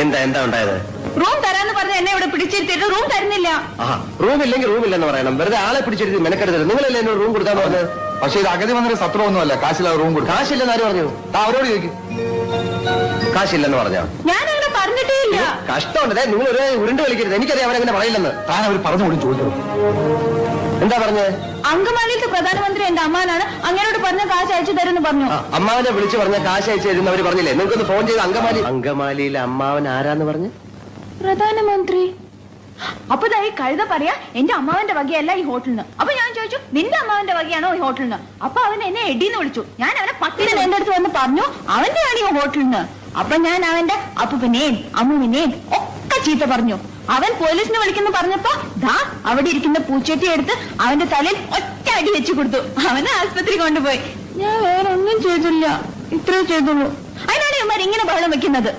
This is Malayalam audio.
എന്താ എന്താ ഉണ്ടായത്? റൂം തരാന്ന് പറഞ്ഞ എന്നെ ഇവിടെ പിടിച്ചിരുത്തിയിട്ട് റൂം തരുന്നില്ല. റൂം ഇല്ലെങ്കിൽ റൂമില്ലെന്ന് പറയണം. വെറുതെ ആളെ പിടിച്ചിരുത്തി മെനക്കെടുത്തത്. നിങ്ങളല്ലേ എന്നോട് റൂം കൊടുക്കാന്ന് പറഞ്ഞത്? പക്ഷേ ഇത് അഗതി വന്നൊരു സത്രമൊന്നുമല്ല. കാശില്ലാതെ റൂം കൊടുക്കും. കാശില്ലെന്ന് ആര് പറഞ്ഞു? അവരോട് ചോദിക്കും. കാശില്ലെന്ന് പറഞ്ഞോ? ഞാനങ്ങനെ പറഞ്ഞിട്ടേ ഇല്ല. കഷ്ടമുണ്ട്. നിങ്ങൾ ഒരു ഉരുണ്ട് കളിക്കരുത്. എനിക്കറിയാം അവരങ്ങനെ പറയില്ലെന്ന്. താൻ അവർ പറഞ്ഞുകൂടി ചോദിക്കണം. എന്താ പറഞ്ഞത്? അങ്കമാലിയിലത്തെ പ്രധാനമന്ത്രി എന്റെ അമ്മാനാണ്, അങ്ങനോട് പറഞ്ഞ കാശ് അയച്ചു തരുമെന്ന് പറഞ്ഞു. അമ്മാവനെ വിളിച്ചു പറഞ്ഞ കാശ് അയച്ചു തരുന്നവര് പറഞ്ഞില്ലേ? നിങ്ങൾക്കൊന്ന് ഫോൺ ചെയ്ത് അങ്കമാലിയിലെ അമ്മാവൻ ആരാന്ന് പറഞ്ഞു? പ്രധാനമന്ത്രി. അപ്പൊ ഈ കഴുത പറയാ എന്റെ അമ്മാവന്റെ വകയല്ല ഈ ഹോട്ടലിന്. അപ്പൊ ഞാൻ ചോദിച്ചു നിന്റെ അമ്മാവന്റെ വകയാണോ ഈ ഹോട്ടലിന്? അപ്പൊ അവൻ എന്നെ എടീന്ന് വിളിച്ചു. ഞാൻ അവനെ പട്ടിനെ എന്റെ അടുത്ത് വന്ന് പറഞ്ഞു അവന്റെയാണ് ഈ ഹോട്ടലിന്. അപ്പൊ ഞാൻ അവന്റെ അപ്പുവിനെയും അമ്മുവിനെയും ഒക്കെ ചീത്ത പറഞ്ഞു. അവൻ പോലീസിനെ വിളിക്കുന്നു പറഞ്ഞപ്പോ ദാ അവിടെ ഇരിക്കുന്ന പൂച്ചട്ടി എടുത്ത് അവന്റെ തലയിൽ ഒറ്റ അടി വെച്ചു കൊടുത്തു. അവനെ ആസ്പത്രി കൊണ്ടുപോയി. ഞാൻ വേറെ ഒന്നും ചെയ്തില്ല, ഇത്രേ ചെയ്തുള്ളൂ. അതിനാണ് ഇവന്മാർ ഇങ്ങനെ ബഹളം വെക്കുന്നത്.